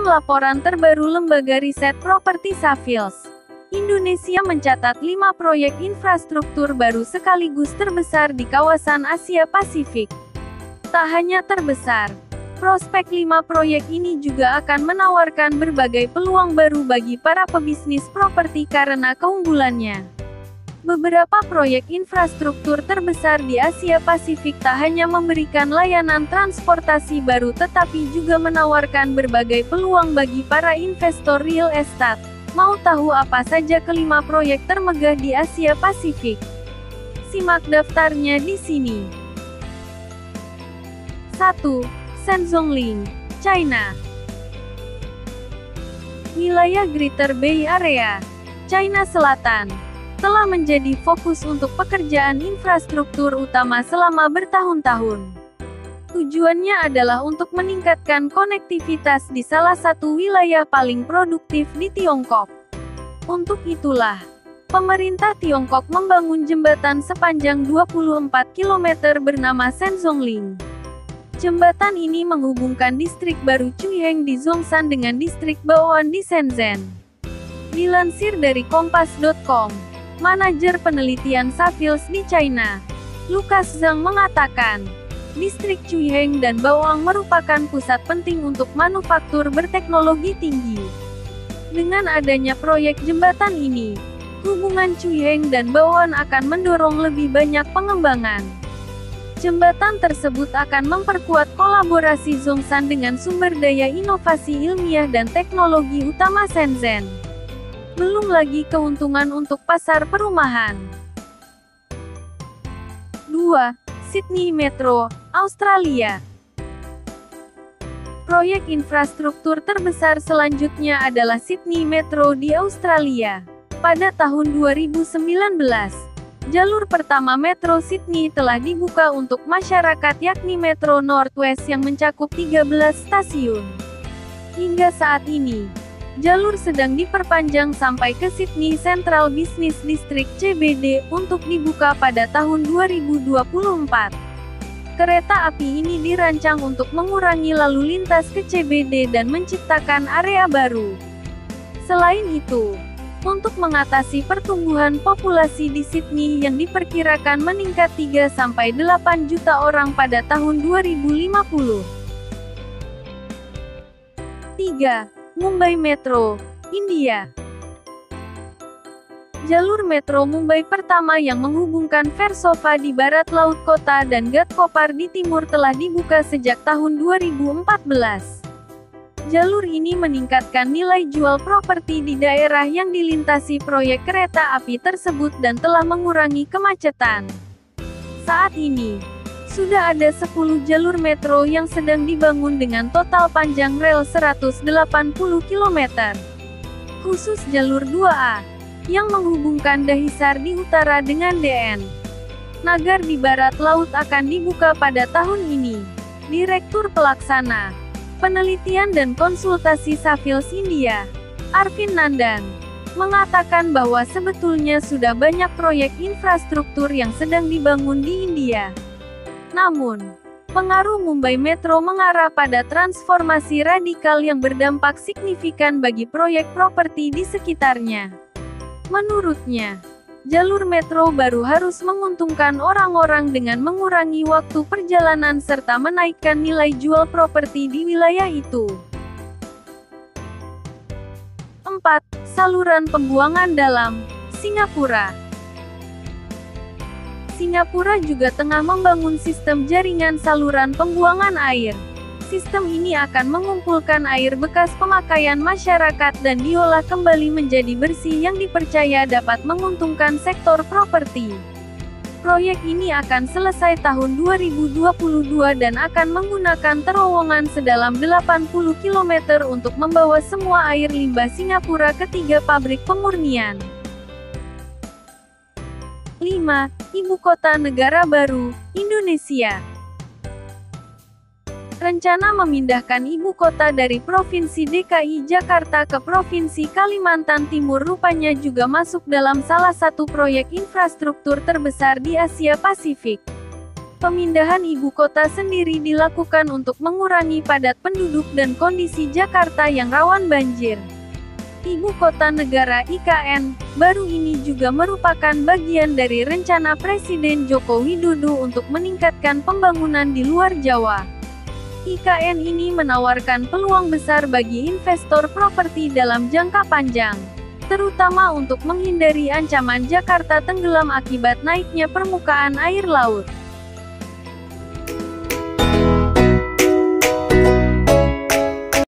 laporan terbaru lembaga riset properti Savills, Indonesia mencatat 5 proyek infrastruktur baru sekaligus terbesar di kawasan Asia Pasifik. Tak hanya terbesar, prospek 5 proyek ini juga akan menawarkan berbagai peluang baru bagi para pebisnis properti karena keunggulannya. Beberapa proyek infrastruktur terbesar di Asia Pasifik tak hanya memberikan layanan transportasi baru tetapi juga menawarkan berbagai peluang bagi para investor real estate. Mau tahu apa saja kelima proyek termegah di Asia Pasifik? Simak daftarnya di sini. 1. Shenzhongling, China. Wilayah Greater Bay Area, China Selatan, telah menjadi fokus untuk pekerjaan infrastruktur utama selama bertahun-tahun. Tujuannya adalah untuk meningkatkan konektivitas di salah satu wilayah paling produktif di Tiongkok. Untuk itulah, pemerintah Tiongkok membangun jembatan sepanjang 24 km bernama Shenzhongling. Jembatan ini menghubungkan distrik baru Cuiheng di Zhongshan dengan distrik Baoan di Shenzhen. Dilansir dari Kompas.com, manajer penelitian Savills di China, Lucas Zhang mengatakan, distrik Cuiheng dan Baoan merupakan pusat penting untuk manufaktur berteknologi tinggi. Dengan adanya proyek jembatan ini, hubungan Cuiheng dan Baoan akan mendorong lebih banyak pengembangan. Jembatan tersebut akan memperkuat kolaborasi Zhongshan dengan sumber daya inovasi ilmiah dan teknologi utama Shenzhen. Belum lagi keuntungan untuk pasar perumahan. 2. Sydney Metro, Australia. Proyek infrastruktur terbesar selanjutnya adalah Sydney Metro di Australia. Pada tahun 2019, jalur pertama Metro Sydney telah dibuka untuk masyarakat yakni Metro North West yang mencakup 13 stasiun. Hingga saat ini, jalur sedang diperpanjang sampai ke Sydney Central Business District (CBD) untuk dibuka pada tahun 2024. Kereta api ini dirancang untuk mengurangi lalu lintas ke CBD dan menciptakan area baru. Selain itu, untuk mengatasi pertumbuhan populasi di Sydney yang diperkirakan meningkat 3-8 juta orang pada tahun 2050. 3. Mumbai Metro, India. Jalur Metro Mumbai pertama yang menghubungkan Versova di barat laut kota dan Ghatkopar di timur telah dibuka sejak tahun 2014. Jalur ini meningkatkan nilai jual properti di daerah yang dilintasi proyek kereta api tersebut dan telah mengurangi kemacetan. Saat ini, sudah ada 10 jalur metro yang sedang dibangun dengan total panjang rel 180 km. Khusus jalur 2A, yang menghubungkan Dahisar di utara dengan DN Nagar di barat laut akan dibuka pada tahun ini. Direktur Pelaksana, Penelitian dan Konsultasi Savills India, Arvind Nandan, mengatakan bahwa sebetulnya sudah banyak proyek infrastruktur yang sedang dibangun di India. Namun, pengaruh Mumbai Metro mengarah pada transformasi radikal yang berdampak signifikan bagi proyek properti di sekitarnya. Menurutnya, jalur metro baru harus menguntungkan orang-orang dengan mengurangi waktu perjalanan serta menaikkan nilai jual properti di wilayah itu. 4. Saluran pembuangan dalam, Singapura. Singapura juga tengah membangun sistem jaringan saluran pembuangan air. Sistem ini akan mengumpulkan air bekas pemakaian masyarakat dan diolah kembali menjadi bersih yang dipercaya dapat menguntungkan sektor properti. Proyek ini akan selesai tahun 2022 dan akan menggunakan terowongan sedalam 80 km untuk membawa semua air limbah Singapura ke 3 pabrik pemurnian. 5. Ibu Kota Negara Baru, Indonesia. Rencana memindahkan ibu kota dari Provinsi DKI Jakarta ke Provinsi Kalimantan Timur rupanya juga masuk dalam salah satu proyek infrastruktur terbesar di Asia Pasifik. Pemindahan ibu kota sendiri dilakukan untuk mengurangi padat penduduk dan kondisi Jakarta yang rawan banjir. Ibu kota negara (IKN) baru ini juga merupakan bagian dari rencana Presiden Joko Widodo untuk meningkatkan pembangunan di luar Jawa. IKN ini menawarkan peluang besar bagi investor properti dalam jangka panjang, terutama untuk menghindari ancaman Jakarta tenggelam akibat naiknya permukaan air laut.